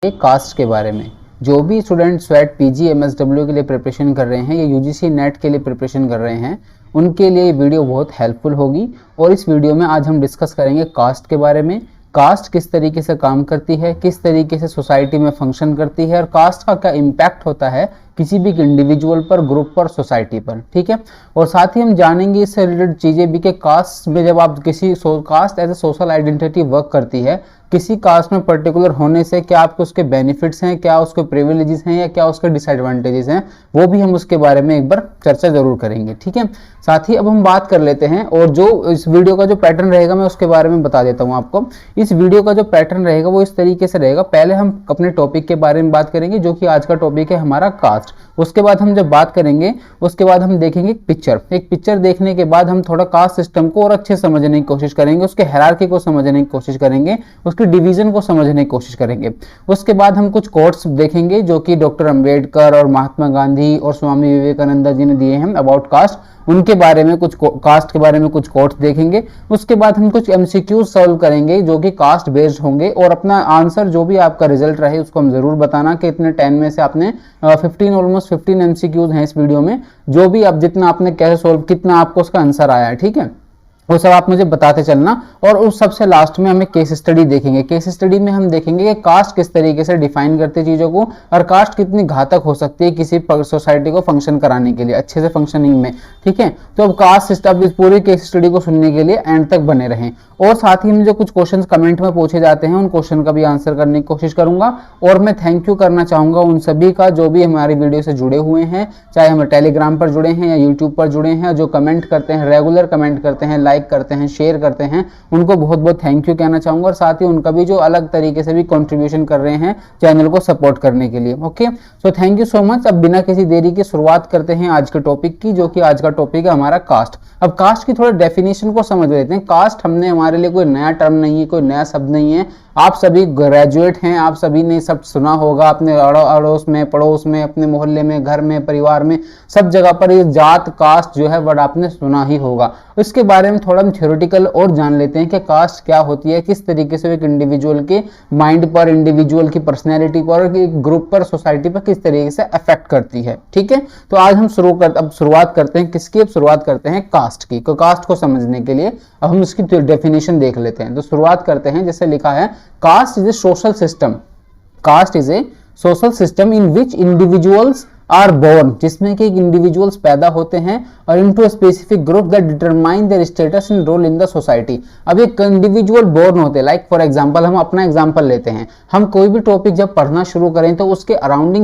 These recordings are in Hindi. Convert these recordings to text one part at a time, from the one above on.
कास्ट के बारे में। जो भी स्टूडेंट स्वेट पीजी एमएसडब्ल्यू के लिए प्रिपरेशन कर रहे हैं या यूजीसी नेट के लिए प्रिपरेशन कर रहे हैं, उनके लिए ये वीडियो बहुत हेल्पफुल होगी। और इस वीडियो में आज हम डिस्कस करेंगे कास्ट के बारे में। कास्ट किस तरीके से काम करती है, किस तरीके से सोसाइटी में फंक्शन करती है और कास्ट का क्या इम्पैक्ट होता है किसी भी इंडिविजुअल पर, ग्रुप पर, सोसाइटी पर। ठीक है। और साथ ही हम जानेंगे इससे रिलेटेड चीजें भी कि कास्ट में जब आप किसी caste as a social identity work करती है, किसी कास्ट में पर्टिकुलर होने से क्या आपको उसके बेनिफिट्स हैं, क्या उसके प्रिविलेजेस हैं या क्या उसके डिसएडवांटेजेस हैं, वो भी हम उसके बारे में एक बार चर्चा जरूर करेंगे। ठीक है। साथ ही अब हम बात कर लेते हैं, और जो इस वीडियो का जो पैटर्न रहेगा मैं उसके बारे में बता देता हूं आपको। इस वीडियो का जो पैटर्न रहेगा वो इस तरीके से रहेगा। पहले हम अपने टॉपिक के बारे में बात करेंगे, जो कि आज का टॉपिक है हमारा कास्ट। उसके बाद हम जब बात करेंगे उसके बाद हम देखेंगे एक पिक्चर देखने के बाद हम थोड़ा कास्ट सिस्टम को और अच्छे समझने की कोशिश करेंगे, उसके हायरार्की को समझने की कोशिश करेंगे, उसकी डिवीजन को समझने की कोशिश करेंगे। उसके बाद हम कुछ कोट्स देखेंगे जो कि डॉक्टर अंबेडकर और महात्मा गांधी और स्वामी विवेकानंद जी ने दिए हैं अबाउट कास्ट, उनके बारे में कुछ कास्ट के बारे में कुछ कोट्स देखेंगे। उसके बाद हम कुछ एमसीक्यू सॉल्व करेंगे जो कि कास्ट बेस्ड होंगे, और अपना आंसर जो भी आपका रिजल्ट रहे उसको हम जरूर बताना कि इतने 10 में से आपने 15 एमसीक्यूज हैं इस वीडियो में, जो भी आप जितना आपने कैसे सोल्व, कितना आपको उसका आंसर आया है। ठीक है, वो सब आप मुझे बताते चलना। और उस सबसे लास्ट में हमें केस स्टडी देखेंगे। केस स्टडी में हम देखेंगे कि कास्ट किस तरीके से डिफाइन करते हैं चीजों को, और कास्ट कितनी घातक हो सकती है किसी सोसाइटी को फंक्शन कराने के लिए, अच्छे से फंक्शनिंग में। ठीक है, तो अब कास्ट सिस्टम इस पूरी केस स्टडी को सुनने के लिए एंड तक बने रहें। और साथ ही में जो कुछ क्वेश्चंस कमेंट में पूछे जाते हैं उन क्वेश्चन का भी आंसर करने की कोशिश करूंगा। और मैं थैंक यू करना चाहूंगा उन सभी का जो भी हमारी वीडियो से जुड़े हुए हैं, चाहे हम टेलीग्राम पर जुड़े हैं या यूट्यूब पर जुड़े हैं, जो कमेंट करते हैं, रेगुलर कमेंट करते हैं, लाइक करते हैं, शेयर करते हैं, उनको बहुत बहुत थैंक यू कहना चाहूंगा। और साथ ही उनका भी जो अलग तरीके से भी कंट्रीब्यूशन कर रहे हैं चैनल को सपोर्ट करने के लिए। Okay, so thank you so much. अब बिना किसी देरी के शुरुआत करते हैं आज के टॉपिक की, जो कि आज का टॉपिक है हमारा कास्ट। अब कास्ट की थोड़ा डेफिनेशन को समझ लेते हैं। कास्ट हमारे लिए कोई नया टर्म नहीं है, कोई नया शब्द नहीं है। आप सभी ग्रेजुएट हैं, आप सभी ने सब सुना होगा अपने अड़ोस में, पड़ोस में, अपने मोहल्ले में, घर में, परिवार में, सब जगह पर ये जात कास्ट जो है वर्ड आपने सुना ही होगा। इसके बारे में थोड़ा हम थ्योरेटिकल और जान लेते हैं कि कास्ट क्या होती है, किस तरीके से एक इंडिविजुअल के माइंड पर, इंडिविजुअल की पर्सनैलिटी पर, ग्रुप पर, सोसाइटी पर किस तरीके से अफेक्ट करती है। ठीक है, तो आज हम शुरुआत करते हैं किसकी? अब शुरुआत करते हैं कास्ट की। कास्ट को समझने के लिए अब हम इसकी डेफिनेशन देख लेते हैं। तो शुरुआत करते हैं, जैसे लिखा है, caste is a social system. Caste is a social system in which individuals are born, जिसमें कि इंडिविजुअल्स पैदा होते हैं और into a specific group that determine their status in role in the society. अब एक इंडिविजुअल बोर्न होते हैं, लाइक फॉर एग्जांपल हम अपना एग्जांपल लेते हैं। हम कोई भी टॉपिक जब पढ़ना शुरू करें तो उसके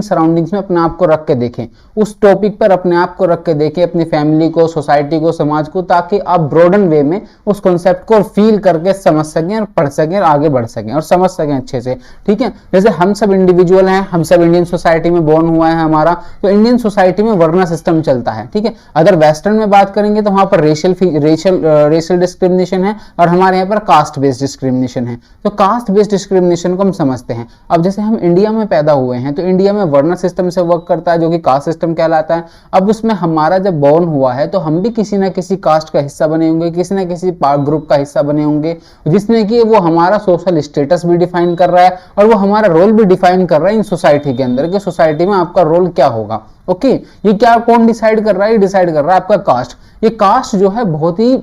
सराउंडिंग्स में अपने आप को रख के देखें, उस टॉपिक पर अपने आप को रख के देखें, अपनी फैमिली को, सोसाइटी को, समाज को, ताकि आप ब्रॉडन वे में उस कॉन्सेप्ट को फील करके समझ सकें और पढ़ सकें और आगे बढ़ सकें और समझ सकें अच्छे से। ठीक है, जैसे हम सब इंडिविजुअल हैं, हम सब इंडियन सोसाइटी में बोर्न हुआ है हमारा, तो इंडियन सोसाइटी में वर्ना सिस्टम चलता है। ठीक है, अगर वेस्टर्न में बात करेंगे तो वहां पर रेशियल डिस्क्रिमिनेशन है और हमारे यहाँ पर कास्ट बेस्ड डिस्क्रिमिनेशन है। तो कास्ट बेस्ड डिस्क्रिमिनेशन को हम समझते हैं। अब जैसे हम इंडिया में पैदा हुए हैं तो इंडिया में वर्ना सिस्टम से वर्क करता है, जो कि कास्ट सिस्टम कहलाता है। अब उसमें हमारा जब बोर्न हुआ है तो हम भी किसी ना किसी कास्ट का हिस्सा बने होंगे, किसी ना किसी ग्रुप का हिस्सा बने होंगे, जिसमें कि वो हमारा सोशल स्टेटस भी डिफाइन कर रहा है और वो हमारा रोल भी डिफाइन कर रहा है इन सोसाइटी के अंदर, कि सोसाइटी में आपका रोल क्या होगा। ओके, ये क्या कौन डिसाइड कर रहा है? ये डिसाइड कर रहा है आपका कास्ट। ये कास्ट जो है बहुत ही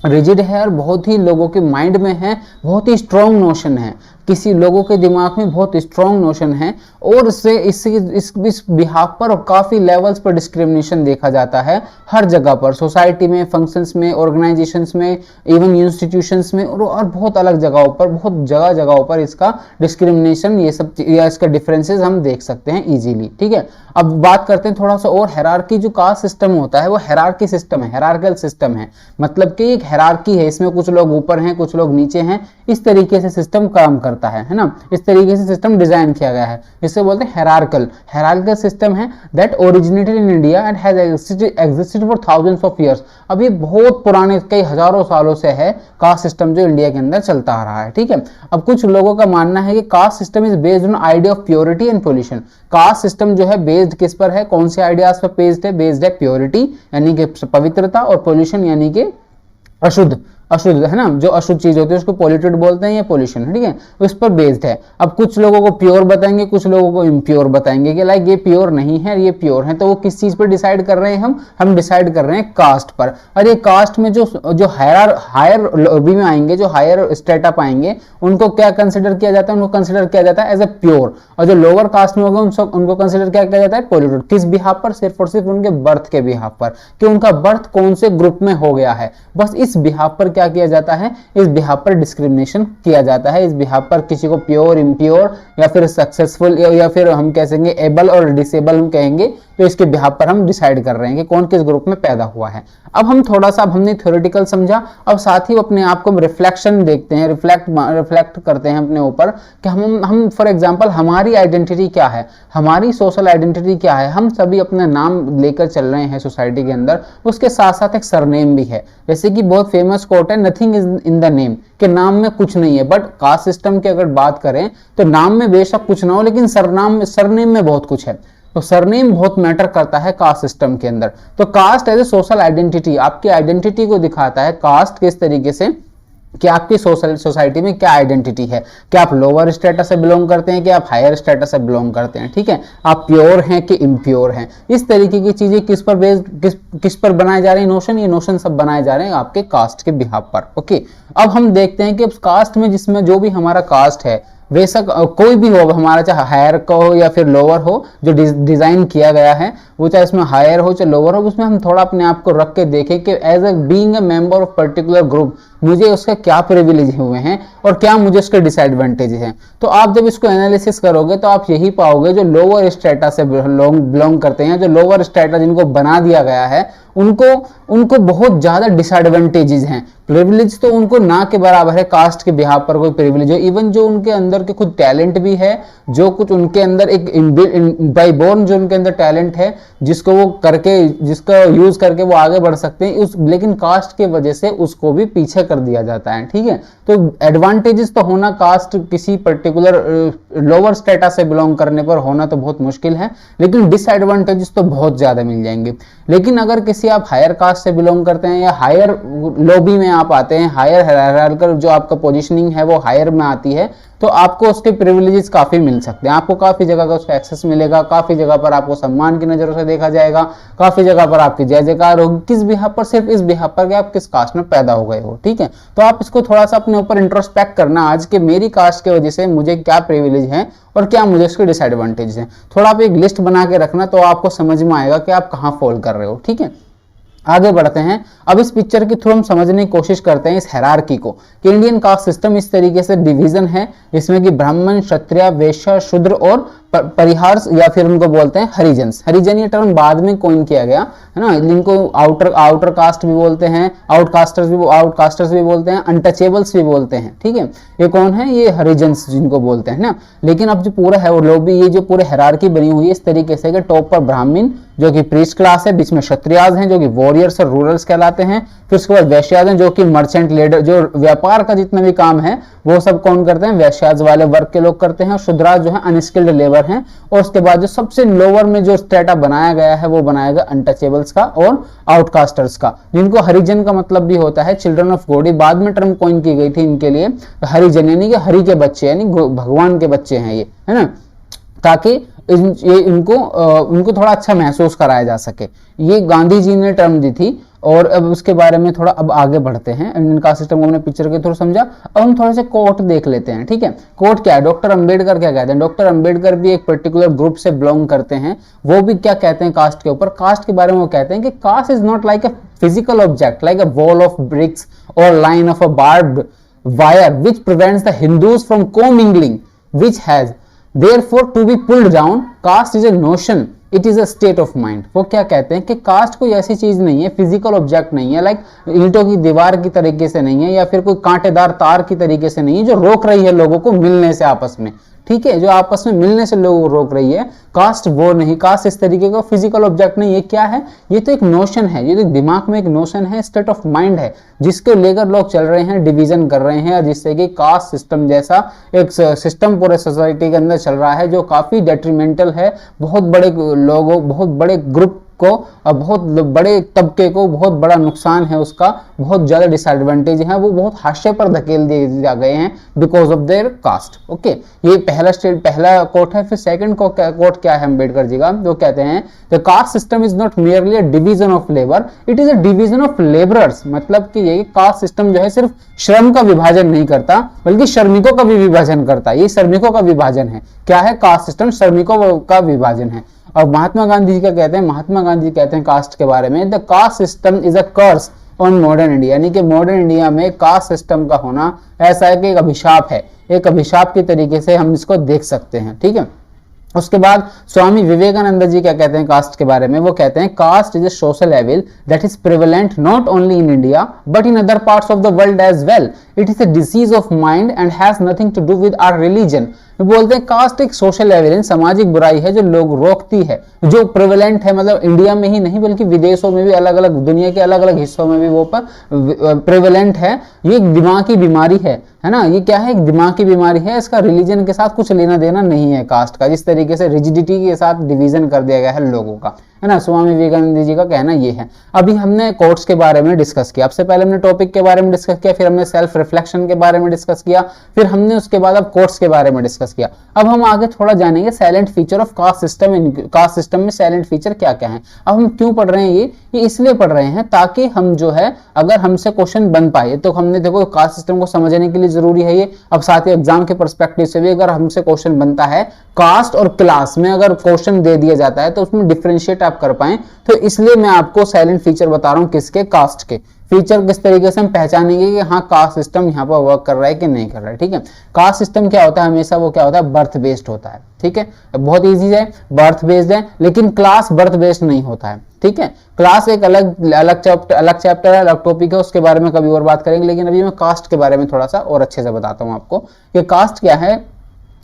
रिजिड है और बहुत ही लोगों के माइंड में है, बहुत ही स्ट्रॉन्ग नोशन है, किसी लोगों के दिमाग में बहुत स्ट्रॉन्ग नोशन है। और इस बिहाफ पर काफी लेवल्स पर डिस्क्रिमिनेशन देखा जाता है हर जगह पर, सोसाइटी में, फंक्शंस में, ऑर्गेनाइजेशंस में, इवन इंस्टीट्यूशंस में, और बहुत अलग जगहों पर, बहुत जगहों पर इसका डिस्क्रिमिनेशन, ये सब या इसका डिफरेंसेस हम देख सकते हैं इजीली। ठीक है, अब बात करते हैं थोड़ा सा और हायरार्की। जो कास्ट सिस्टम होता है वो हायरार्की सिस्टम है, हायरार्किकल सिस्टम है, मतलब कि एक हायरार्की है, इसमें कुछ लोग ऊपर हैं, कुछ लोग नीचे हैं, इस तरीके से सिस्टम काम करता है ना, इस तरीके से सिस्टम डिजाइन किया गया है। इसे बोलते हैं हायरार्किकल सिस्टम है that originated in India and has existed for thousands of years. अब ये बहुत पुराने, कई हजारों सालों से है कास्ट सिस्टम जो इंडिया के अंदर चलता आ रहा है। ठीक है, अब कुछ लोगों का मानना है कि caste system is based on idea of purity and pollution. Caste system जो है बेस्ड किस पर है, कौन से आइडियाज पर बेस्ड है? बेस्ड है प्योरिटी यानी कि पवित्रता, और पोल्यूशन यानी कि अशुद्ध, अशुद्ध, है ना, जो अशुद्ध चीज होती है उसको पॉल्यूटेड बोलते हैं या पोल्यूशन है, ठीक है, उस पर बेस्ड है। अब कुछ लोगों को प्योर बताएंगे, कुछ लोगों को इम्प्योर बताएंगे कि लाइक ये प्योर नहीं है ये प्योर है। तो वो किस चीज पर डिसाइड कर रहे हैं, हम डिसाइड कर रहे हैं कास्ट पर। और ये कास्ट में जो हायर लॉबी में आएंगे, जो हायर स्टेटा पाएंगे, उनको क्या कंसिडर किया जाता है, उनको कंसिडर किया जाता है एज ए प्योर। और जो लोअर कास्ट में होगा उनको कंसिडर क्या किया जाता है, पॉल्यूटेड। किस बिहाफ पर, सिर्फ और सिर्फ उनके बर्थ के बिहाफ पर, कि उनका बर्थ कौन से ग्रुप में हो गया है, बस इस बिहाफ पर क्या किया जाता है, इस बिहाफ पर डिस्क्रिमिनेशन किया जाता है। इस बिहाफ पर किसी को प्योर, इम्प्योर या फिर सक्सेसफुल या फिर हम कह सकेंगे एबल और डिसेबल हम कहेंगे, तो इसके बिहाफ पर हम डिसाइड कर रहे हैं कि कौन किस ग्रुप में पैदा हुआ है। अब हम थोड़ा सा, अब हमने थ्योरेटिकल समझा, अब साथ ही अपने आप को रिफ्लेक्शन देखते हैं, रिफ्लेक्ट करते हैं अपने ऊपर कि हम फॉर एग्जांपल हमारी आइडेंटिटी क्या है, हमारी सोशल आइडेंटिटी क्या है। हम सभी अपना नाम लेकर चल रहे हैं सोसाइटी के अंदर, उसके साथ साथ एक सरनेम भी है। जैसे कि बहुत फेमस कोट है, nothing is in the name, कि नाम में कुछ नहीं है। बट कास्ट सिस्टम की अगर बात करें तो नाम में बेशक कुछ ना हो, लेकिन सरनेम में बहुत कुछ है। तो सरनेम बहुत मैटर करता है कास्ट सिस्टम के अंदर। तो caste as a social identity, आपकी आइडेंटिटी को दिखाता है कास्ट किस तरीके से, कि आपकी सोशल सोसाइटी में क्या आइडेंटिटी है, कि आप लोअर स्टेटस से बिलोंग करते हैं कि आप हायर स्टेटस से बिलोंग करते हैं, ठीक है, आप प्योर हैं कि इम्प्योर हैं। इस तरीके की चीजें किस पर बेस्ड, किस पर बनाए जा रहे हैं नोशन, ये नोशन सब बनाए जा रहे हैं आपके कास्ट के बिहाफ पर। ओके, अब हम देखते हैं कि कास्ट में, जिसमें जो भी हमारा कास्ट है, बेशक कोई भी हो, हमारा चाहे हायर का हो या फिर लोअर हो, जो डिजाइन किया गया है वो चाहे इसमें हायर हो चाहे लोअर हो, उसमें हम थोड़ा अपने आप को रख के देखें कि as a being a member of particular group मुझे उसके क्या प्रिविलेज हुए हैं और क्या मुझे उसके डिसएडवांटेज हैं। तो आप जब इसको एनालिसिस करोगे तो आप यही पाओगे, जो लोअर स्टेटस से बिलोंग करते हैं, जो लोअर स्टेटस जिनको बना दिया गया है, उनको बहुत ज्यादा डिसएडवांटेजेस हैं। प्रिविलेज तो उनको ना के बराबर है, कास्ट के बिहाफ पर कोई प्रिविलेज हो, इवन जो उनके अंदर के खुद टैलेंट भी है, जो कुछ उनके अंदर एक बाय बोर्न जो उनके अंदर टैलेंट है, जिसको वो करके, जिसका यूज करके वो आगे बढ़ सकते हैं, लेकिन कास्ट के वजह से उसको भी पीछे कर दिया जाता है, ठीक है। तो एडवांटेजेस तो होना, कास्ट किसी पर्टिकुलर लोअर स्टेटस से बिलोंग करने पर होना तो बहुत मुश्किल है, लेकिन डिसएडवांटेजेस तो बहुत ज्यादा मिल जाएंगे। लेकिन अगर किसी आप हायर कास्ट से बिलोंग करते हैं या हायर लॉबी में आप आते हैं, हायर हायरार्किकल जो आपका पोजीशनिंग है वो हायर में आती है, तो आपको उसके प्रिविलेजेस काफी मिल सकते हैं, आपको काफी जगह का उसका एक्सेस मिलेगा, काफी जगह पर आपको सम्मान की नजरों से देखा जाएगा, काफी जगह पर आपकी जय जयकार होगी। किस बिहाफ पर, सिर्फ इस बिहाफ पर कि आप किस कास्ट में पैदा हो गए हो, ठीक है। तो आप इसको थोड़ा सा अपने ऊपर इंट्रोस्पेक्ट करना आज के, मेरी कास्ट की वजह से मुझे क्या प्रिविलेज है और क्या मुझे उसके डिसएडवांटेज है। थोड़ा आप एक लिस्ट बना के रखना, तो आपको समझ में आएगा कि आप कहाँ फॉल कर रहे हो, ठीक है। आगे बढ़ते हैं। अब इस पिक्चर के थ्रू हम समझने की कोशिश करते हैं इस हायरार्की को, कि इंडियन कास्ट सिस्टम इस तरीके से डिवीजन है, जिसमें कि ब्राह्मण, क्षत्रिय, वैश्य, शूद्र और परिहार या फिर उनको बोलते हैं हरिजन्स। हरिजन ये टर्म बाद में कॉइन किया गया है ना, इनको आउटर कास्ट भी बोलते हैं, आउटकास्टर्स भी बोलते हैं, अनटचेबल्स भी बोलते हैं, ठीक है। ये कौन है, ये हरिजन्स जिनको बोलते हैं ना। लेकिन अब जो पूरा है वो लोग, ये जो पूरे हायरार्की बनी हुई है इस तरीके से कि टॉप पर ब्राह्मण जो कि प्रीस्ट क्लास है, बीच में क्षत्रियाज हैं जो कि वॉरियर्स और रूरल्स कहलाते हैं, फिर उसके बाद वैश्याज हैं जो कि मर्चेंट लेडर, जो व्यापार का जितना भी काम है वो सब कौन करते हैं, वैश्याज वाले वर्ग के लोग करते हैं, और शूद्राज जो है अनस्किल्ड लेबर हैं। और उसके बाद जो सबसे लोअर में जो स्टेटा बनाया गया है वो बनाया गया अनटचेबल्स का और आउटकास्टर्स का, जिनको हरिजन का मतलब भी होता है चिल्ड्रन ऑफ गॉड। बाद में टर्म कॉइन की गई थी इनके लिए, हरिजन यानी कि हरि के बच्चे, यानी भगवान के बच्चे हैं ये, है ना, ताकि उनको थोड़ा अच्छा महसूस कराया जा सके। ये गांधी जी ने टर्म दी थी। और अब उसके बारे में थोड़ा अब आगे बढ़ते हैं। इंडियन कास्ट सिस्टम को हमने पिक्चर के थ्रू समझा, अब हम थोड़े से कोट देख लेते हैं, ठीक है। कोट क्या है, डॉक्टर अंबेडकर क्या कहते हैं। डॉक्टर अंबेडकर भी एक पर्टिकुलर ग्रुप से बिलोंग करते हैं, वो भी क्या कहते हैं कास्ट के ऊपर, कास्ट के बारे में वो कहते हैं कि caste is not like a physical object, like a wall of bricks or line of a barbed wire which prevents the Hindus from commingling which has therefore to be pulled down. Caste is a notion, it is a state of mind. वो क्या कहते हैं कि कास्ट कोई ऐसी चीज नहीं है, फिजिकल ऑब्जेक्ट नहीं है, लाइक ईंटों की दीवार की तरीके से नहीं है, या फिर कोई कांटेदार तार की तरीके से नहीं है जो रोक रही है लोगों को मिलने से आपस में, ठीक है, जो आपस में मिलने से लोगों को रोक रही है। कास्ट वो नहीं, कास्ट इस तरीके का फिजिकल ऑब्जेक्ट नहीं। ये क्या है, ये तो एक नोशन है, ये तो दिमाग में एक नोशन है, स्टेट ऑफ माइंड है, जिसको लेकर लोग चल रहे हैं, डिवीजन कर रहे हैं, जिससे कि कास्ट सिस्टम जैसा एक सिस्टम पूरे सोसाइटी के अंदर चल रहा है जो काफी डेट्रीमेंटल है। बहुत बड़े लोगों, बहुत बड़े ग्रुप को बहुत बड़े तबके को बहुत बड़ा नुकसान है, उसका बहुत ज्यादा डिसएडवांटेज है, वो बहुत हाशिए पर धकेल दिए जा गए हैं because of their caste. Okay, ये पहला कोट है। फिर सेकंड कोट क्या है अम्बेडकर जी का, वो कहते हैं the caste system is not merely a division of labour, it is a division of labourers. मतलब कि ये कास्ट सिस्टम जो है सिर्फ श्रम का विभाजन नहीं करता बल्कि श्रमिकों का भी विभाजन करता है। ये श्रमिकों का विभाजन है। क्या है कास्ट सिस्टम? श्रमिकों का विभाजन है। और महात्मा गांधी जी का कहते हैं, महात्मा गांधी कहते हैं कास्ट के बारे में, the caste system is a curse on modern India, यानी कि मॉडर्न इंडिया में कास्ट सिस्टम का होना ऐसा है कि एक अभिशाप है, एक अभिशाप की तरीके से हम इसको देख सकते हैं। ठीक है, उसके बाद स्वामी विवेकानंद जी क्या कहते हैं कास्ट के बारे में, वो कहते हैं caste is a social evil that is prevalent not only in India but in other parts of the world as well, it is a disease of mind and has nothing to do with our religion. बोलते हैं कास्ट एक सोशल एविल, सामाजिक बुराई है जो लोग रोकती है, जो प्रिवेलेंट है, मतलब इंडिया में ही नहीं बल्कि विदेशों में भी, अलग अलग दुनिया के अलग अलग हिस्सों में भी वो पर प्रिवेलेंट है। ये एक दिमाग की बीमारी है ना, ये क्या है? एक दिमाग की बीमारी है, इसका रिलीजन के साथ कुछ लेना देना नहीं है कास्ट का, जिस तरीके से रिजिडिटी के साथ डिवीजन कर दिया गया है लोगों का, है ना। स्वामी विवेकानंद जी का कहना ये है। अभी हमने कोट्स के बारे में डिस्कस किया, सबसे पहले हमने टॉपिक के बारे में डिस्कस किया, फिर हमने सेल्फ रिफ्लेक्शन के बारे में डिस्कस किया, फिर हमने उसके बाद अब कोट्स के बारे में डिस्कस किया। अब हम आगे थोड़ा जानेंगे silent feature of caste system. Caste system में साइलेंट फीचर क्या क्या है। अब हम क्यों पढ़ रहे हैं ये इसलिए पढ़ रहे हैं ताकि हम जो है अगर हमसे क्वेश्चन बन पाए तो हमने देखो कास्ट सिस्टम को समझने के लिए जरूरी है ये। अब साथ ही एग्जाम के पर्सपेक्टिव से भी अगर हमसे क्वेश्चन बनता है कास्ट और क्लास में, अगर क्वेश्चन दे दिया जाता है तो उसमें डिफरेंशिएट आप कर पाए, तो इसलिए मैं आपको साइलेंट फीचर बता रहा हूं। किसके? कास्ट के। फीचर किस तरीके से हम पहचानेंगे कि हाँ कास्ट सिस्टम यहाँ पर वर्क कर रहा है कि नहीं कर रहा है। ठीक है, कास्ट सिस्टम क्या होता है? हमेशा वो क्या होता है? बर्थ बेस्ड होता है। ठीक है, बहुत इजी है, बर्थ बेस्ड है, लेकिन क्लास बर्थ बेस्ड नहीं होता है। ठीक है, क्लास एक अलग चैप्टर है, अलग टॉपिक है, उसके बारे में कभी और बात करेंगे। लेकिन अभी मैं कास्ट के बारे में थोड़ा सा और अच्छे से बताता हूँ आपको कि कास्ट क्या है।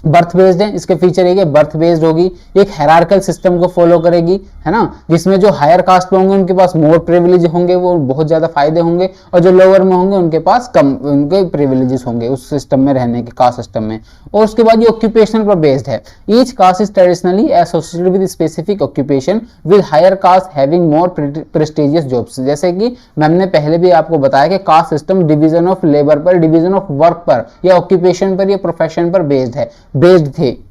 बर्थ बेस्ड है, इसके फीचर ये बर्थ बेस्ड होगी, एक हायरार्किकल सिस्टम को फॉलो करेगी, है ना, जिसमें जो हायर कास्ट में होंगे उनके पास मोर प्रिविलेज होंगे, वो बहुत ज्यादा फायदे होंगे, और जो लोअर में होंगे उनके पास कम उनके प्रिविलेजेस होंगे उस सिस्टम में रहने के, कास्ट सिस्टम में। और उसके बाद ये ऑक्यूपेशनल पर बेस्ड है। Each caste is traditionally associated with specific occupation with higher caste having more prestigious jobs. जैसे कि मैंने पहले भी आपको बताया कि caste system division of labour पर, डिवीजन ऑफ वर्क पर या ऑक्यूपेशन पर या प्रोफेशन पर बेस्ड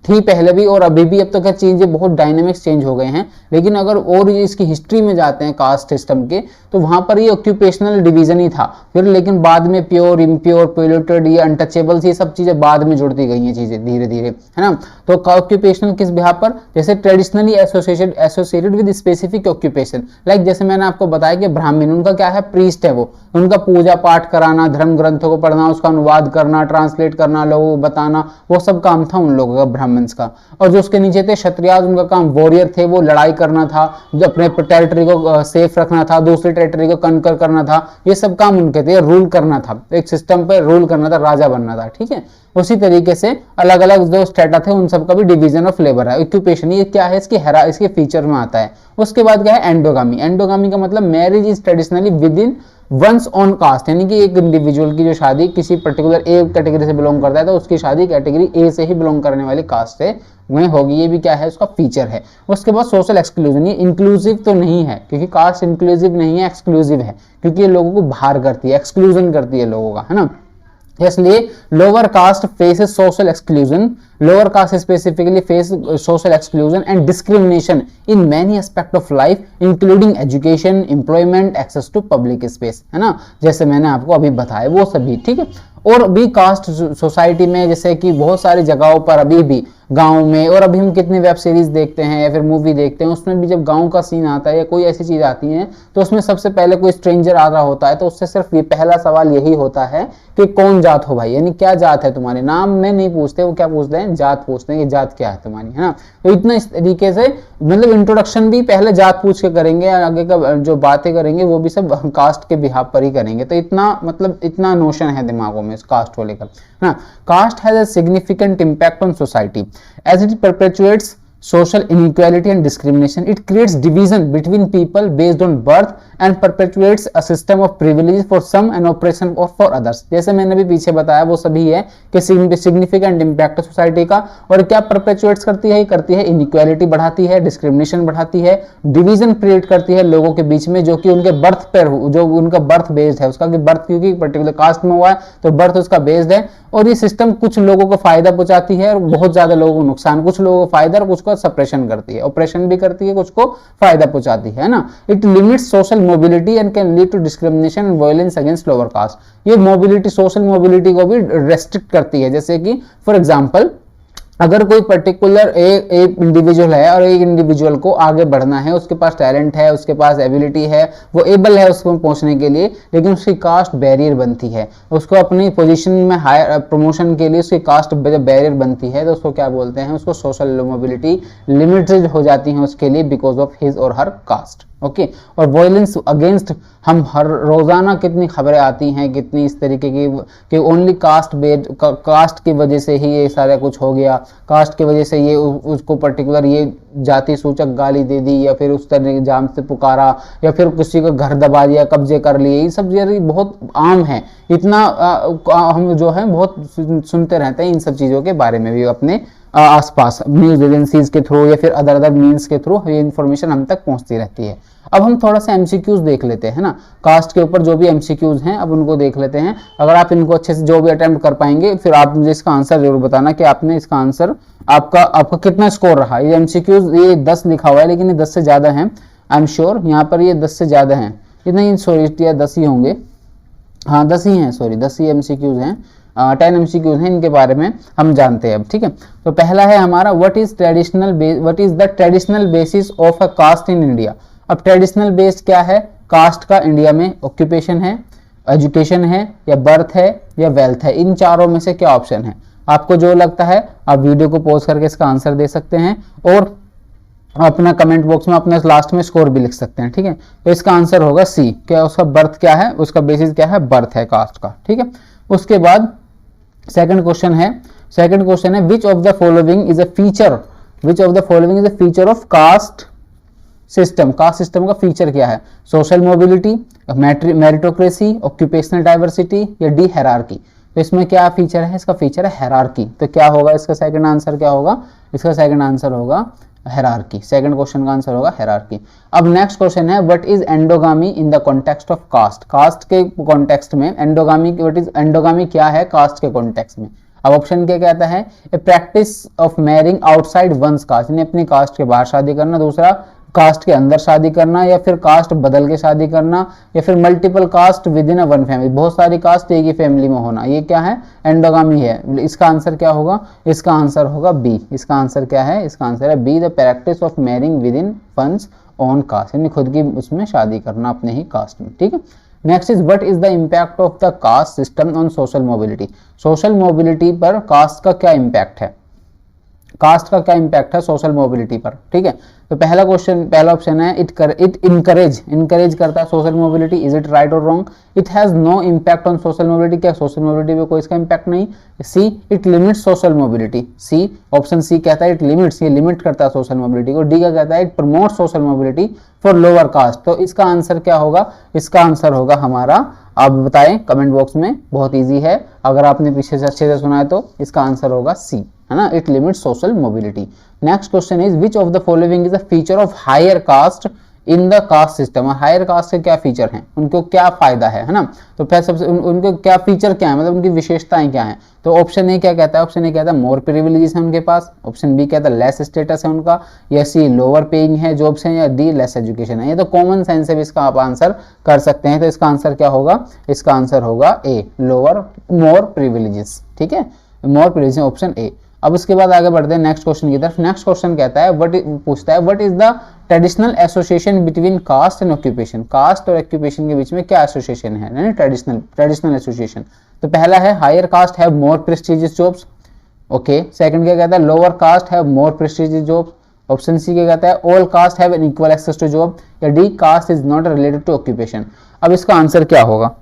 थी पहले भी और अभी भी। अब तो क्या चीजें बहुत डायनेमिक्स चेंज हो गए हैं, लेकिन अगर और इसकी हिस्ट्री में जाते हैं कास्ट सिस्टम के तो वहां पर ये ऑक्यूपेशनल डिवीजन ही था फिर, लेकिन बाद में प्योर, इम्प्योर, पोल्यूटेड, ये अनटचेबल्स, ये सब चीजें बाद में जुड़ती गई हैं चीजें धीरे धीरे, है ना। तो ऑक्यूपेशनल किस बिहार पर? जैसे traditionally associated with specific occupation, like जैसे मैंने आपको बताया कि ब्राह्मण, उनका क्या है? प्रीस्ट है वो, उनका पूजा पाठ कराना, धर्म ग्रंथों को पढ़ना, उसका अनुवाद करना, ट्रांसलेट करना, लोगों को बताना, वो सब काम था उन लोगों का, ब्राह्मण्स का। और जो उसके नीचे थे क्षत्रिय, उनका काम वॉरियर थे, वो लड़ाई करना था, जो अपने टेरिटरी को सेफ रखना था, दूसरी टेरिटरी को कनकर करना था, ये सब काम उनके थे। रूल करना था, एक सिस्टम पे रूल करना था, राजा बनना था। ठीक है, उसी तरीके से अलग अलग जो स्टेटा थे उन सब का भी डिवीजन ऑफ लेबर है। ऑक्यूपेशन ये क्या है? इसके फीचर में आता है। उसके बाद क्या है? एंडोगामी। एंडोगामी का मतलब marriage is traditionally within one's own caste, यानी कि एक इंडिविजुअल की जो शादी किसी पर्टिकुलर ए कैटेगरी से बिलोंग करता है तो उसकी शादी कैटेगरी ए से ही बिलोंग करने वाली कास्ट से वह होगी। ये भी क्या है? उसका फीचर है। उसके बाद सोशल एक्सक्लूजन, ये इंक्लूसिव तो नहीं है क्योंकि कास्ट इंक्लूसिव नहीं है, एक्सक्लूसिव है, क्योंकि ये लोगों को बाहर करती है, एक्सक्लूजन करती है लोगों का, है ना। इसलिए lower caste faces social exclusion, lower caste specifically face social exclusion and discrimination in many aspect of life including education, employment, access to public space, है ना, जैसे मैंने आपको अभी बताया वो सभी। ठीक है, और भी कास्ट सोसाइटी में जैसे कि बहुत सारी जगहों पर अभी भी गांव में, और अभी हम कितनी वेब सीरीज देखते हैं या फिर मूवी देखते हैं, उसमें भी जब गांव का सीन आता है या कोई ऐसी चीज आती है तो उसमें सबसे पहले कोई स्ट्रेंजर आ रहा होता है तो उससे सिर्फ ये पहला सवाल यही होता है कि कौन जात हो भाई, यानी क्या जात है तुम्हारी। नाम में नहीं पूछते, वो क्या पूछते हैं? जात पूछते हैं कि जात क्या है तुम्हारी, है ना। तो इतना इस तरीके से मतलब इंट्रोडक्शन भी पहले जात पूछ के करेंगे, आगे का जो बातें करेंगे वो भी सब कास्ट के बिहाफ पर ही करेंगे। तो इतना मतलब इतना नोशन है दिमागों में इस कास्ट को लेकर, है ना। Caste has a significant impact on society as it perpetuates social inequality and discrimination. It creates division between people based on birth and perpetuates a system of privileges for some and oppression for others. जैसे मैंने भी पीछे बताया वो सभी है कि सिग्निफिकेंट इम्पैक्ट सोसाइटी का, और क्या परपेचुएट्स करती है, करती है इनइक्वालिटी बढ़ाती है, डिस्क्रिमिनेशन बढ़ाती है, डिवीजन क्रिएट करती है लोगों के बीच में जो कि उनके बर्थ पर, जो उनका बर्थ बेस्ड है, उसका कि बर्थ क्योंकि पर्टिकुलर कास्ट में हुआ है तो बर्थ उसका बेस्ड है, और ये सिस्टम कुछ लोगों को फायदा पहुंचाती है और बहुत ज्यादा लोगों को नुकसान, कुछ लोगों को फायदा और कुछ को सप्रेशन करती है, ऑपरेशन भी करती है, कुछ को फायदा पहुंचाती है ना। It limits social mobility and can lead to discrimination and violence against lower caste. ये मोबिलिटी, सोशल मोबिलिटी को भी रेस्ट्रिक्ट करती है। जैसे कि फॉर एग्जांपल अगर कोई पर्टिकुलर एक इंडिविजुअल है और एक इंडिविजुअल को आगे बढ़ना है, उसके पास टैलेंट है, उसके पास एबिलिटी है, वो एबल है उसको पहुंचने के लिए, लेकिन उसकी कास्ट बैरियर बनती है, उसको अपनी पोजीशन में हायर प्रमोशन के लिए उसकी कास्ट बैरियर बनती है, तो उसको क्या बोलते हैं, उसको सोशल मोबिलिटी लिमिटेड हो जाती है उसके लिए बिकॉज ऑफ हिज और हर कास्ट। ओके, और वायलेंस अगेंस्ट, हम हर रोजाना कितनी खबरें आती हैं, कितनी इस तरीके की कि ओनली कास्ट की वजह से ही ये सारा कुछ हो गया, कास्ट की वजह से ये उसको पर्टिकुलर ये जाति सूचक गाली दे दी, या फिर उस तरह जाम से पुकारा, या फिर किसी का घर दबा दिया, कब्जे कर लिए, ये सब बहुत आम है। इतना हम जो है बहुत सुनते रहते हैं इन सब चीज़ों के बारे में भी अपने आसपास न्यूज एजेंसीज के थ्रू या फिर अदर मीन्स के थ्रू ये इन्फॉर्मेशन हम तक पहुंचती रहती है। अब हम थोड़ा सा एमसीक्यूज देख लेते हैं ना, कास्ट के ऊपर जो भी एमसीक्यूज हैं अब उनको देख लेते हैं। अगर आप इनको अच्छे से जो भी अटेम्प्ट कर पाएंगे फिर आप मुझे इसका आंसर जरूर बताना कि आपने इसका आंसर आपका कितना स्कोर रहा। ये एमसीक्यूज ये 10 लिखा हुआ है लेकिन ये 10 से ज्यादा है, आई एम श्योर यहाँ पर ये 10 से ज्यादा है, इतना सॉरी 10 ही होंगे, हाँ 10 ही हैं, सॉरी 10 ही एमसीक्यूज हैं, 10 एमसीक्यूज हैं, इनके बारे में हम जानते हैं अब। ठीक है, तो पहला है हमारा what is the traditional basis of a caste in India. अब ट्रेडिशनल बेस क्या है कास्ट का इंडिया में? ऑक्यूपेशन है, एजुकेशन है, या बर्थ है, या वेल्थ है। इन चारों में से क्या ऑप्शन है? आपको जो लगता है आप वीडियो को पॉज करके इसका आंसर दे सकते हैं और अपना कमेंट बॉक्स में अपना लास्ट में स्कोर भी लिख सकते हैं। ठीक है, तो इसका आंसर होगा सी। क्या उसका बर्थ क्या है, उसका बेसिस क्या है? बर्थ है कास्ट का। ठीक है, उसके बाद सेकंड क्वेश्चन है विच of the following is a feature of caste system. Cast system का फीचर क्या है? Social mobility, meritocracy, occupational diversity, या डी हायरार्की। तो इसमें क्या फीचर है? इसका फीचर है हायरार्की। तो क्या होगा इसका सेकंड आंसर? क्या होगा इसका सेकंड आंसर? होगा हायरार्की। सेकंड क्वेश्चन का आंसर होगा हायरार्की। अब नेक्स्ट क्वेश्चन है what is endogamy in the context of caste. Caste के कॉन्टेक्स्ट में एंडोगामी, व्हाट इज एंडोगामी क्या है कास्ट के कॉन्टेक्स्ट में? अब ऑप्शन क्या कहता है? A practice of marrying outside one's caste, यानी अपनी कास्ट के बाहर शादी करना, दूसरा कास्ट के अंदर शादी करना, या फिर कास्ट बदल के शादी करना, या फिर multiple caste within a one family, बहुत सारी कास्ट एक ही फैमिली में होना, ये क्या है? एंडोगामी है। इसका आंसर क्या होगा? इसका आंसर होगा बी। इसका आंसर क्या है? इसका आंसर है B, the practice of marrying within one's own caste, यानी खुद की उसमें शादी करना अपने ही कास्ट में। ठीक है, next is what is the impact of the caste system on social mobility. Social mobility पर कास्ट का क्या इम्पैक्ट है? कास्ट का क्या इम्पैक्ट है सोशल मोबिलिटी पर? ठीक है, तो पहला ऑप्शन है इट इनकरेज करता है social mobility. Is it right or wrong? It has no impact on social mobility. क्या सोशल मोबिलिटी पे कोई इसका इम्पैक्ट नहीं? C, it limits social mobility. C, option C कहता है इट लिमिट्स, ये लिमिट करता है सोशल मोबिलिटी को। डी का कहता है it promote social mobility for lower caste. तो इसका आंसर क्या होगा? इसका आंसर होगा हमारा, आप बताएं कमेंट बॉक्स में, बहुत ईजी है, अगर आपने पीछे से अच्छे से सुना है तो इसका आंसर होगा सी, है ना, it limits social mobility. Next question is which of the following is a feature of higher caste in the caste system. Higher caste के क्या फीचर हैं, उनको क्या फायदा है ना? तो फिर सबसे उनको क्या फीचर क्या है, मतलब उनकी विशेषताएं क्या हैं? तो ऑप्शन ए क्या कहता है? ऑप्शन ए कहता है मोर प्रिविलेजेस है उनके पास, ऑप्शन बी कहता है लेस स्टेटस है उनका, या सी लोअर पेइंग है जॉब्स हैं, या डी लेस एजुकेशन है। ये तो कॉमन सेंस है, इसका आप आंसर कर सकते हैं। तो इसका आंसर क्या होगा? इसका आंसर होगा ए, मोर प्रिविलेजेस। ठीक है, मोर प्रिविलेजेस, ऑप्शन ए। अब उसके बाद आगे बढ़ते हैं नेक्स्ट क्वेश्चन की तरफ। नेक्स्ट क्वेश्चन कहता है पूछता है what is the traditional association between caste and occupation. Caste और ऑक्यूपेशन के बीच में क्या एसोसिएशन है? Traditional association. तो पहला है higher caste have more prestigious jobs. Okay, second क्या कहता है? Lower caste have more prestigious jobs. Option C क्या कहता है? All caste have an equal access to job, या D caste is not related to occupation. अब इसका आंसर क्या होगा?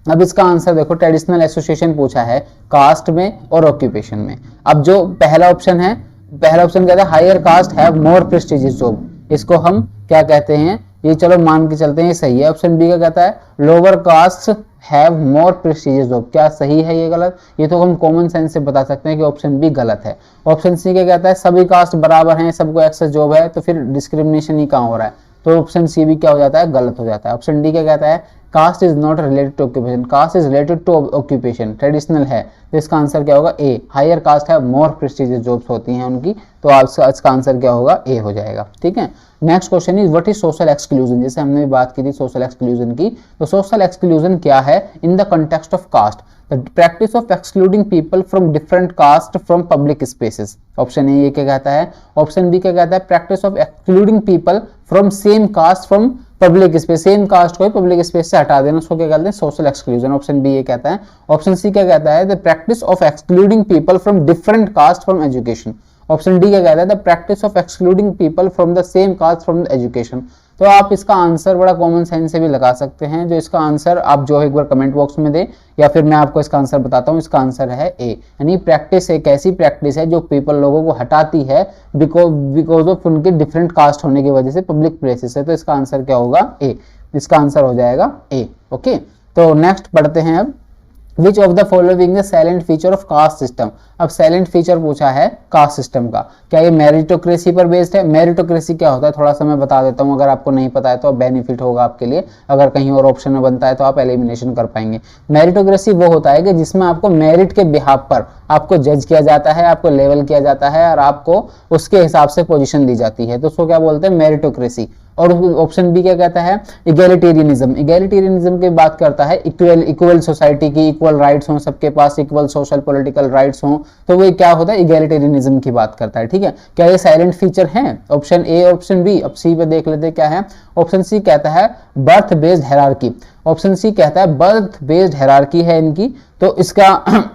अब इसका आंसर देखो, ट्रेडिशनल एसोसिएशन पूछा है कास्ट में और ऑक्यूपेशन में। अब जो पहला ऑप्शन है पहला ऑप्शन कहता है higher caste have more prestigious job, इसको हम क्या कहते हैं, ये चलो मान के चलते हैं ये सही है। ऑप्शन बी का कहता है lower caste have more prestigious job, क्या सही है ये गलत, ये तो हम कॉमन सेंस से बता सकते हैं कि ऑप्शन बी गलत है। ऑप्शन सी क्या कहता है सभी कास्ट बराबर हैं, सबको एक्सेस जॉब है, तो फिर डिस्क्रिमिनेशन ही कहाँ हो रहा है, तो ऑप्शन सी भी क्या हो जाता है, गलत हो जाता है। ऑप्शन डी क्या कहता है caste is not related to occupation, caste is related to occupation, traditional है, तो इसका आंसर क्या होगा ए, हायर कास्ट है मोर प्रेस्टिजियस जॉब्स होती हैं उनकी, तो आपका इसका आंसर क्या होगा, ए हो जाएगा। ठीक है, next question is what is social exclusion, जैसे हमने बात की थी सोशल एक्सक्लूजन की, तो सोशल एक्सक्लूजन क्या है in the context of caste, the practice of excluding people from different caste from public spaces. Option A ये क्या कहता है। ऑप्शन बी क्या कहता है practice of excluding people from same caste from public space, same caste को पब्लिक स्पेस से हटा देना, उसको क्या कहते हैं सोशल एक्सक्लूजन। ऑप्शन बी ये कहता है। ऑप्शन सी क्या कहता है the practice of excluding people from different caste from education. Option D क्या कहता है the practice of excluding people from the same caste from education. तो आप इसका आंसर बड़ा कॉमन सेंस से भी लगा सकते हैं, जो इसका आंसर आप जो एक बार कमेंट बॉक्स में दे या फिर मैं आपको इसका आंसर बताता हूँ, इसका आंसर है ए, यानी प्रैक्टिस एक ऐसी प्रैक्टिस है जो पीपल लोगों को हटाती है बिकॉज ऑफ उनके डिफरेंट कास्ट होने की वजह से पब्लिक प्लेसेस है, तो इसका आंसर क्या होगा ए, इसका आंसर हो जाएगा ए। ओके, तो नेक्स्ट पढ़ते हैं अब Which of the following is silent feature of caste system. अब साइलेंट फीचर पूछा है कास्ट सिस्टम का, क्या ये मेरिटोक्रेसी पर बेस्ड है। मेरिटोक्रेसी क्या होता है थोड़ा सा मैं बता देता हूँ, अगर आपको नहीं पता है तो बेनिफिट होगा आपके लिए, अगर कहीं और ऑप्शन में बनता है तो आप एलिमिनेशन कर पाएंगे। मेरिटोक्रेसी वो होता है कि जिसमें आपको मेरिट के बिहाफ पर आपको जज किया जाता है, आपको लेवल किया जाता है और आपको उसके हिसाब से पोजीशन दी जाती है, तो उसको क्या बोलते हैं मेरिटोक्रेसी। और ऑप्शन बी क्या कहता है इगैलिटेरियनिज्म। इगैलिटेरियनिज्म की बात करता है इक्वल सोसाइटी की, इक्वल राइट्स हों सबके पास, इक्वल सोशल पॉलिटिकल राइट्स हों, तो वो क्या होता है इगैलिटेरियनिज्म की बात करता है। ठीक है, क्या ये साइलेंट फीचर है। Option A, option B. अब सी पे देख लेते क्या है। ऑप्शन सी कहता है birth based hierarchy. Option C कहता है बर्थ बेस्ड हायरार्की है इनकी, तो इसका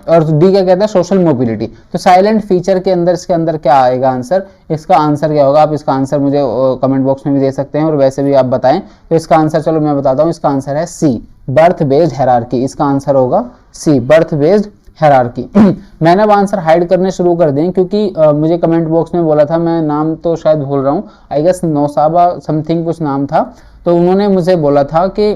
और डी क्या कहता है सोशल मोबिलिटी। तो साइलेंट फीचर के अंदर इसके अंदर क्या आएगा आंसर, इसका आंसर क्या होगा, आप इसका आंसर मुझे कमेंट बॉक्स में भी दे सकते हैं और वैसे भी आप बताएं, तो इसका आंसर चलो मैं बताता हूँ, इसका आंसर है सी, बर्थ बेस्ड हायरार्की, इसका आंसर होगा सी, बर्थ बेस्ड हायरार्की। मैंने अब आंसर हाइड करने शुरू कर दिए क्योंकि मुझे कमेंट बॉक्स में बोला था, मैं नाम तो शायद भूल रहा हूँ, आई गेस नौसाबा समथिंग कुछ नाम था, तो उन्होंने मुझे बोला था कि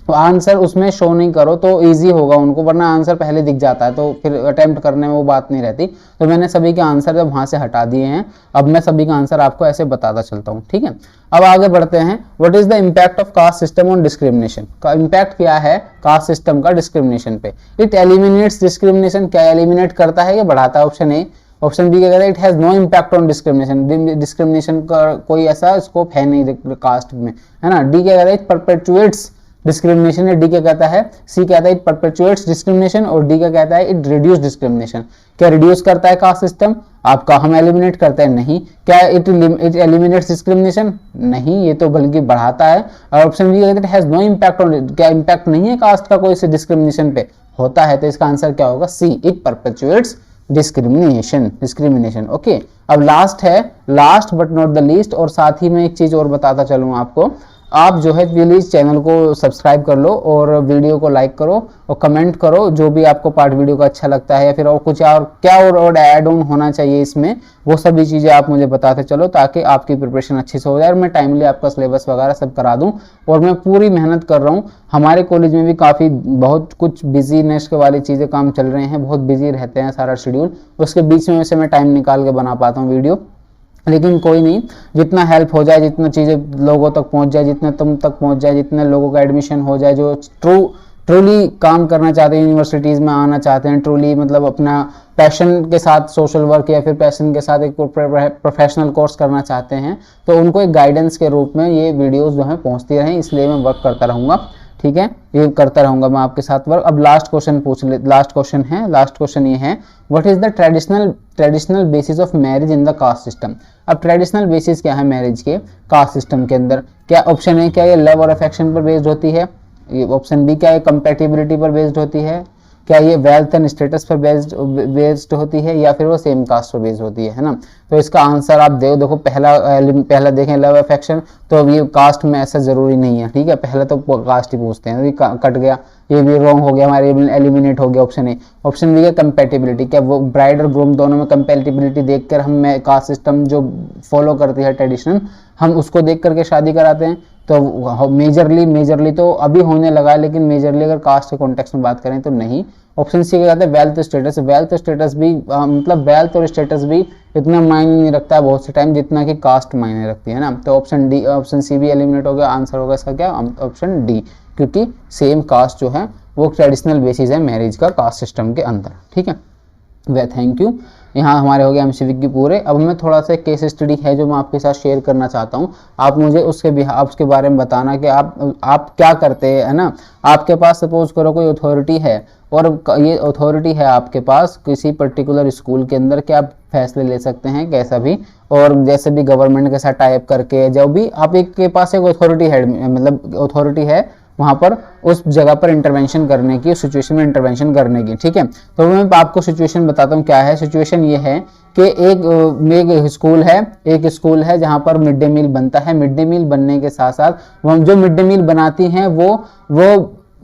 आंसर उसमें शो नहीं करो तो इजी होगा उनको, वरना आंसर पहले दिख जाता है तो फिर अटेम्प्ट करने में वो बात नहीं रहती, तो मैंने सभी के आंसर जब वहां से हटा दिए हैं, अब मैं सभी का आंसर आपको ऐसे बताता चलता हूँ। ठीक है, अब आगे बढ़ते हैं। What is the impact of caste system on discrimination, का इम्पैक्ट क्या है कास्ट सिस्टम का डिस्क्रिमिनेशन पे। इट एलिमिनेट्स डिस्क्रिमिनेशन, क्या एलिमिनेट करता है या बढ़ाता है। Option A. ऑप्शन बी क्या कहता है it has no impact on discrimination, discrimination का कोई ऐसा स्कोप है नहीं कास्ट में, है ना। डी क्या कहता है इट परपेचुएट्स डिस्क्रिमिनेशन, डी क्या कहता है, सी कहता है इट परपेचुएट्स डिस्क्रिमिनेशन, और डी क्या कहता है इट रिड्यूस डिस्क्रिमिनेशन। क्या रिड्यूस करता है कास्ट सिस्टम आपका, हम एलिमिनेट करते हैं नहीं। क्या इट एलिमिनेट्स डिस्क्रिमिनेशन, नहीं, ये तो बल्कि बढ़ाता है। और ऑप्शन बी कहता है it has no impact on, क्या इम्पैक्ट नहीं है कास्ट का कोई से डिस्क्रिमिनेशन पे, होता है, तो इसका आंसर क्या होगा सी, इट परपेचुएट्स डिस्क्रिमिनेशन। ओके, अब लास्ट है, last but not the least, और साथ ही मैं एक चीज और बताता चलूँ आपको, आप जो है प्लीज चैनल को सब्सक्राइब कर लो और वीडियो को लाइक करो और कमेंट करो जो भी आपको पार्ट वीडियो का अच्छा लगता है, या फिर और कुछ और क्या और ऐड ऑन होना चाहिए इसमें, वो सभी चीज़ें आप मुझे बताते चलो ताकि आपकी प्रिपरेशन अच्छी से हो जाए और मैं टाइमली आपका सिलेबस वगैरह सब करा दूं। और मैं पूरी मेहनत कर रहा हूँ, हमारे कॉलेज में भी काफ़ी बहुत कुछ बिजीनेस के वाली चीज़ें काम चल रहे हैं, बहुत बिजी रहते हैं सारा शेड्यूल, उसके बीच में वैसे मैं टाइम निकाल के बना पाता हूँ वीडियो, लेकिन कोई नहीं, जितना हेल्प हो जाए, जितना चीज़ें लोगों तक पहुंच जाए, जितना तुम तक पहुंच जाए, जितने लोगों का एडमिशन हो जाए जो ट्रूली काम करना चाहते हैं, यूनिवर्सिटीज़ में आना चाहते हैं, ट्रूली मतलब अपना पैशन के साथ सोशल वर्क या फिर पैशन के साथ एक प्रोफेशनल कोर्स करना चाहते हैं, तो उनको एक गाइडेंस के रूप में ये वीडियोज़ जो है पहुँचती रहें, इसलिए मैं वर्क करता रहूँगा। ठीक है, ये करता रहूंगा मैं आपके साथ वर्क। अब लास्ट क्वेश्चन पूछ ले, लास्ट क्वेश्चन ये है, what is the traditional basis of marriage in the caste system. अब ट्रेडिशनल बेसिस क्या है मैरिज के कास्ट सिस्टम के अंदर, क्या ऑप्शन है क्या ये लव और अफेक्शन पर बेस्ड होती है, ये ऑप्शन बी क्या है कंपैटिबिलिटी पर बेस्ड होती है, क्या ये वेल्थ एंड स्टेटस पर बेस्ड होती है या फिर वो सेम कास्ट पर बेस्ड होती है ना। तो इसका आंसर आप देखो पहला देखें लव अफेक्शन, तो अब ये कास्ट में ऐसा जरूरी नहीं है, ठीक है, पहले तो कास्ट ही पूछते हैं, तो कट गया, ये भी रॉन्ग हो गया, हमारे एलिमिनेट हो गया ऑप्शन ए। ऑप्शन बी है कंपेटिबिलिटी, क्या वो ब्राइड और ग्रूम दोनों में कंपेटिबिलिटी देखकर हम कास्ट सिस्टम जो फॉलो करती है ट्रेडिशन, हम उसको देख करके शादी कराते हैं। तो मेजरली तो अभी होने लगा है, लेकिन मेजरली अगर कास्ट के कॉन्टेक्स्ट में बात करें तो नहीं। ऑप्शन सी क्या कहते हैं वेल्थ स्टेटस भी मतलब वेल्थ और स्टेटस भी इतना मायने नहीं रखता है बहुत से टाइम जितना कि कास्ट मायने रखती है ना। तो ऑप्शन सी भी एलिमिनेट हो गया, आंसर होगा इसका क्या ऑप्शन डी, क्योंकि सेम कास्ट जो है वो ट्रेडिशनल बेसिस है मैरिज का कास्ट सिस्टम के अंदर, ठीक है। वे थैंक यू, यहाँ हमारे हो गए एमसीक्यू की पूरे। अब मैं थोड़ा सा केस स्टडी है जो मैं आपके साथ शेयर करना चाहता हूँ, आप मुझे उसके बारे में बताना कि आप क्या करते हैं, है ना। आपके पास सपोज करो कोई अथॉरिटी है और ये अथॉरिटी है आपके पास किसी पर्टिकुलर स्कूल के अंदर कि आप फैसले ले सकते हैं कैसा भी, और जैसे भी गवर्नमेंट के साथ टाइप करके, जो भी आप के पास एक अथॉरिटी है, मतलब अथॉरिटी है वहाँ पर उस जगह पर इंटरवेंशन करने की, उस सिचुएशन में इंटरवेंशन करने की, ठीक है। तो मैं आपको सिचुएशन बताता हूँ क्या है। सिचुएशन ये है कि एक स्कूल है जहाँ पर मिड डे मील बनता है। मिड डे मील बनने के साथ साथ जो मिड डे मील बनाती हैं वो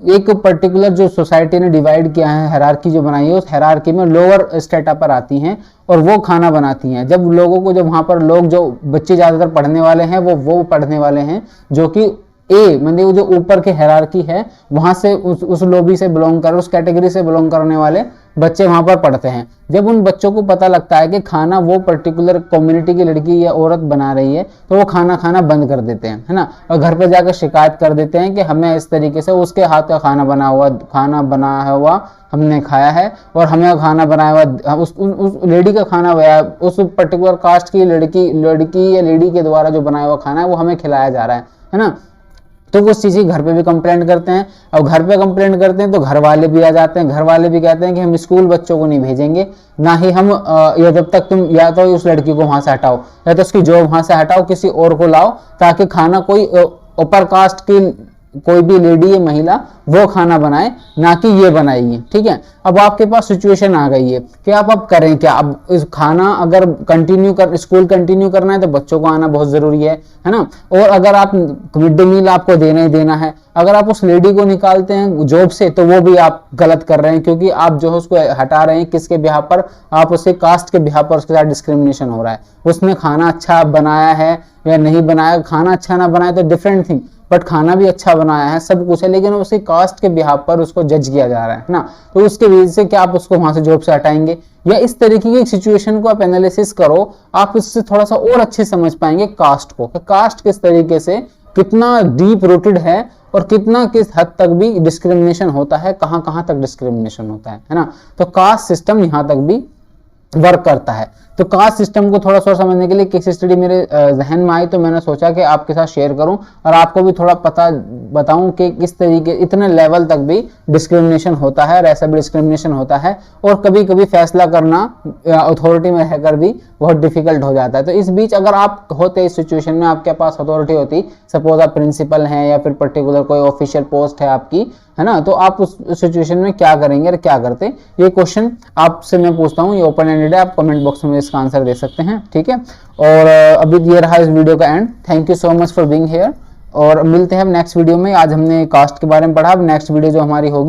एक पर्टिकुलर जो सोसाइटी ने डिवाइड किया है, हायरार्की जो बनाई है, उस हायरार्की में लोअर स्टेटा पर आती हैं और वो खाना बनाती हैं। जब लोगों को, जब वहाँ पर लोग, जो बच्चे ज़्यादातर पढ़ने वाले हैं वो पढ़ने वाले हैं जो कि मतलब वो जो ऊपर के हायरार्की है वहां से उस लॉबी से बिलोंग कर, उस कैटेगरी से बिलोंग करने वाले बच्चे वहां पर पढ़ते हैं। जब उन बच्चों को पता लगता है कि खाना वो पर्टिकुलर कम्युनिटी की लड़की या औरत बना रही है, तो वो खाना बंद कर देते हैं, है ना, और घर पर जाकर शिकायत कर देते हैं कि हमें इस तरीके से उसके हाथ का खाना बनाया हुआ हमने खाया है, और हमें खाना बनाया हुआ उस लेडी का खाना, उस पर्टिकुलर कास्ट की लड़की या लेडी के द्वारा जो बनाया हुआ खाना है वो हमें खिलाया जा रहा है ना। तो वो चीज़ घर पे भी कंप्लेंट करते हैं, और घर पे कंप्लेंट करते हैं तो घर वाले भी आ जाते हैं। घर वाले भी कहते हैं कि हम स्कूल बच्चों को नहीं भेजेंगे, ना ही हम या जब तक तुम या तो उस लड़की को वहां से हटाओ या तो उसकी जॉब वहां से हटाओ, किसी और को लाओ, ताकि खाना कोई अपर कास्ट की कोई भी लेडी या महिला वो खाना बनाए, ना कि ये बनाएगी, ठीक है। अब आपके पास सिचुएशन आ गई है कि अब करें क्या। अब इस खाना अगर स्कूल कंटिन्यू करना है तो बच्चों को आना बहुत जरूरी है ना। और अगर आप मिड डे मील आपको देना ही देना है, अगर आप उस लेडी को निकालते हैं जॉब से तो वो भी आप गलत कर रहे हैं, क्योंकि आप जो है उसको हटा रहे हैं किसके बिहाफ पर, आप उसके कास्ट के बिहाफ पर उसके साथ डिस्क्रिमिनेशन हो रहा है। उसने खाना अच्छा बनाया है या नहीं बनाया, खाना अच्छा ना बनाया तो डिफरेंट थिंग, बट खाना भी अच्छा बनाया है, सब कुछ है, लेकिन उसी कास्ट के बिहाफ पर उसको जज किया जा रहा है ना। तो उसके वजह से क्या आप उसको वहां से जॉब से हटाएंगे, या इस तरीके की सिचुएशन को आप एनालिसिस करो, आप इससे थोड़ा सा और अच्छे समझ पाएंगे कास्ट को, कास्ट किस तरीके से कितना डीप रूटेड है और किस हद तक भी डिस्क्रिमिनेशन होता है, कहां तक डिस्क्रिमिनेशन होता है ना। तो कास्ट सिस्टम यहां तक भी वर्क करता है। तो कास्ट सिस्टम को थोड़ा सा समझने के लिए केस स्टडी मेरे जहन में आई, तो मैंने सोचा कि आपके साथ शेयर करूं और आपको भी थोड़ा पता बताऊं कि किस तरीके इतने लेवल तक भी डिस्क्रिमिनेशन होता है और ऐसा भी डिस्क्रिमिनेशन होता है, और कभी कभी फैसला करना अथॉरिटी में रहकर भी बहुत डिफिकल्ट हो जाता है। तो इस बीच अगर आप होते इस सिचुएशन में, आपके पास अथॉरिटी होती, सपोज आप प्रिंसिपल हैं या फिर पर्टिकुलर कोई ऑफिशियल पोस्ट है आपकी, है ना, तो आप उस सिचुएशन में क्या करेंगे और क्या करते, ये क्वेश्चन आपसे मैं पूछता हूँ। ये ओपन एंडेड है, आप कमेंट बॉक्स में इसका आंसर दे सकते हैं, ठीक है। और अभी ये रहा इस वीडियो का and. Thank you so much for being here, और मिलते हैं नेक्स्ट वीडियो में। आज हमने कास्ट के बारे में पढ़ा, अब नेक्स्ट वीडियो जो हमारी होगी